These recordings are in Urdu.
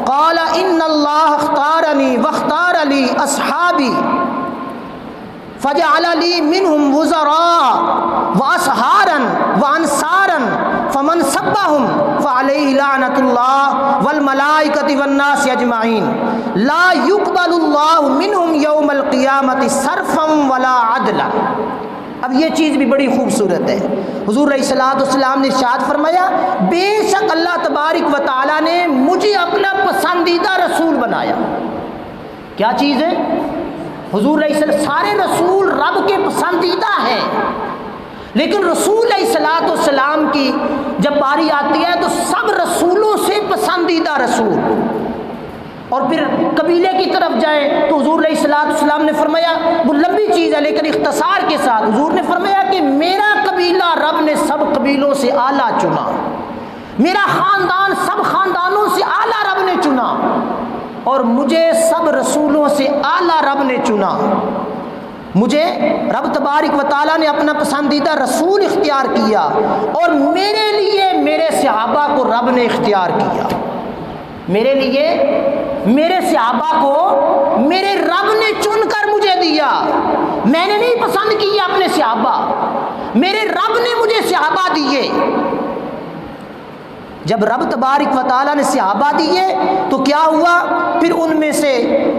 قال ان اللہ اختارنی واختار لی اصحابی فجعل لی منہم وزراء واصحارا وانصارا فمن سبهم فعلیہ لعنۃ اللہ والملائکۃ والناس اجمعین لا یقبل اللہ منہم یوم القیامۃ صرفا ولا عدلا۔ اب یہ چیز بھی بڑی خوبصورت ہے۔ حضور علیہ الصلوۃ والسلام نے ارشاد فرمایا بے شک اللہ تبارک و تعالیٰ نے مجھے اپنا پسندیدہ رسول بنایا۔ کیا چیز ہے؟ حضور علیہ السلام، سارے رسول رب کے پسندیدہ ہیں، لیکن رسول علیہ الصلوۃ والسلام کی جب باری آتی ہے تو سب رسولوں سے پسندیدہ رسول۔ اور پھر قبیلے کی طرف جائیں تو حضور علیہ الصلوۃ والسلام نے فرمایا، وہ لمبی چیز ہے لیکن اختصار کے ساتھ حضور نے فرمایا کہ میرا قبیلہ رب نے سب قبیلوں سے اعلیٰ چنا، میرا خاندان سب خاندانوں سے اعلیٰ رب نے چنا، اور مجھے سب رسولوں سے اعلیٰ رب نے چنا۔ مجھے رب تبارک و تعالیٰ نے اپنا پسندیدہ رسول اختیار کیا، اور میرے لیے میرے صحابہ کو رب نے اختیار کیا۔ میرے لیے میرے صحابہ کو میرے رب نے چن کر مجھے دیا۔ میں نے نہیں پسند کیا اپنے صحابہ، میرے رب نے مجھے صحابہ دیے۔ جب رب تبارک و تعالیٰ نے صحابہ دیے تو کیا ہوا؟ پھر ان میں سے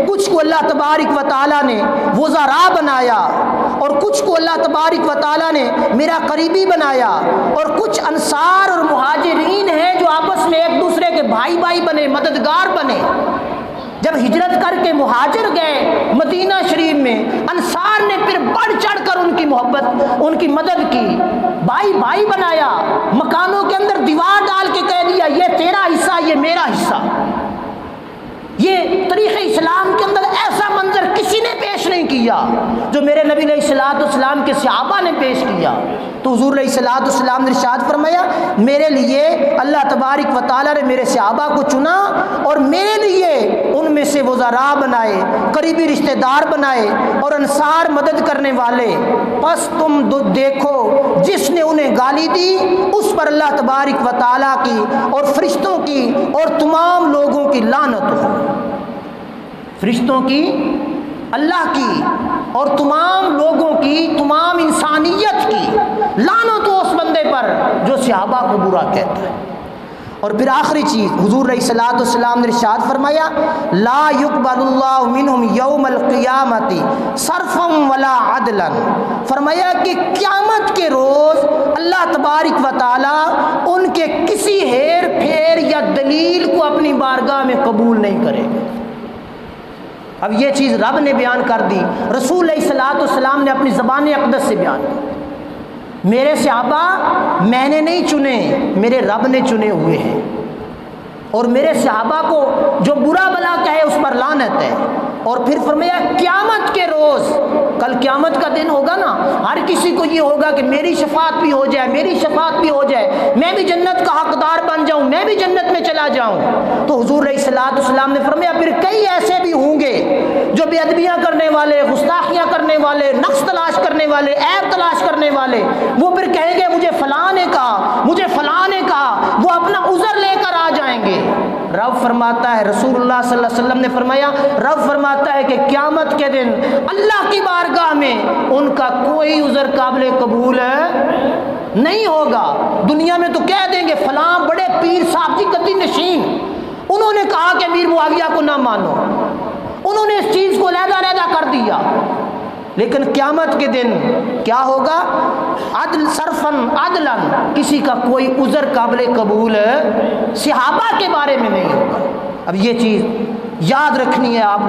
کچھ کو اللہ تبارک و تعالیٰ نے وزراء بنایا، اور کچھ کو اللہ تبارک و تعالیٰ نے میرا قریبی بنایا، اور کچھ انصار اور مہاجرین ہیں جو آپس میں ایک دوسرے کے بھائی بھائی بنے، مددگار بنے۔ جب ہجرت کر کے مہاجر گئے مدینہ شریف میں، انصار نے پھر بڑھ چڑھ کر ان کی محبت، ان کی مدد کی، بھائی بھائی بنایا، مکانوں کے اندر دیوار ڈال کے کہہ دیا یہ تیرا حصہ یہ میرا حصہ۔ یہ تاریخ اسلام کے اندر ایسا منظر کسی نے پیش نہیں کیا جو میرے نبی علیہ الصلوۃ والسلام کے صحابہ نے پیش کیا۔ تو حضور علیہ الصلوۃ والسلام نے ارشاد فرمایا میرے لیے اللہ تبارک و تعالیٰ نے میرے صحابہ کو چنا، اور میرے لیے ان میں سے وزراء بنائے، قریبی رشتہ دار بنائے، اور انصار مدد کرنے والے۔ پس تم دیکھو جس نے انہیں گالی دی اس پر اللہ تبارک و تعالیٰ کی اور فرشتوں کی اور تمام لوگوں کی لعنت ہو۔ فرشتوں کی، اللہ کی، اور تمام لوگوں کی، تمام انسانیت کی لعنت ہو اس بندے پر جو صحابہ کو برا کہتا ہے۔ اور پھر آخری چیز حضور علیہ الصلوۃ والسلام نے ارشاد فرمایا لا یقبل اللہ منہم یوم القیامۃ صرفا ولا عدلا۔ فرمایا کہ قیامت کے روز اللہ تبارک و تعالیٰ ان کے کسی ہیر پھیر یا دلیل کو اپنی بارگاہ میں قبول نہیں کرے گا۔ اب یہ چیز رب نے بیان کر دی، رسول علیہ الصلوۃ والسلام نے اپنی زبان اقدس سے بیان کی۔ میرے صحابہ میں نے نہیں چنے، میرے رب نے چنے ہوئے ہیں، اور میرے صحابہ کو جو برا بلا کہے اس پر لعنت ہے۔ اور پھر فرمایا قیامت کے روز، کل قیامت کا دن ہوگا نا، ہر کسی کو یہ ہوگا کہ میری شفاعت بھی ہو جائے، میری شفاعت بھی ہو جائے، میں بھی جنت کا حقدار بن جاؤں، میں بھی جنت میں چلا جاؤں۔ تو حضور علیہ الصلوۃ والسلام نے فرمایا پھر کئی ایسے بھی ہوں گے جو بے ادبیاں کرنے والے، گستاخیاں کرنے والے، نقص تلاش کرنے والے، عیب تلاش کرنے والے، وہ پھر کہیں گے مجھے فلاں نے کہا، مجھے فلاں نے کہا، وہ اپنا عذر لے کر آ جائیں گے۔ رب فرماتا ہے، رسول اللہ صلی اللہ علیہ وسلم نے فرمایا، رب فرماتا ہے کہ قیامت کے دن اللہ کی بارگاہ میں ان کا کوئی عذر قابل قبول نہیں ہوگا۔ دنیا میں تو کہہ دیں گے فلاں بڑے پیر صاحب جی گدی نشین، انہوں نے کہا کہ امیر معاویہ کو نہ مانو، انہوں نے اس چیز کو علیحدہ کر دیا۔ لیکن قیامت کے دن کیا ہوگا؟ عدل صرفاً عدلاً، کسی کا کوئی عذر قابل قبول صحابہ کے بارے میں نہیں ہوگا۔ اب یہ چیز یاد رکھنی ہے آپ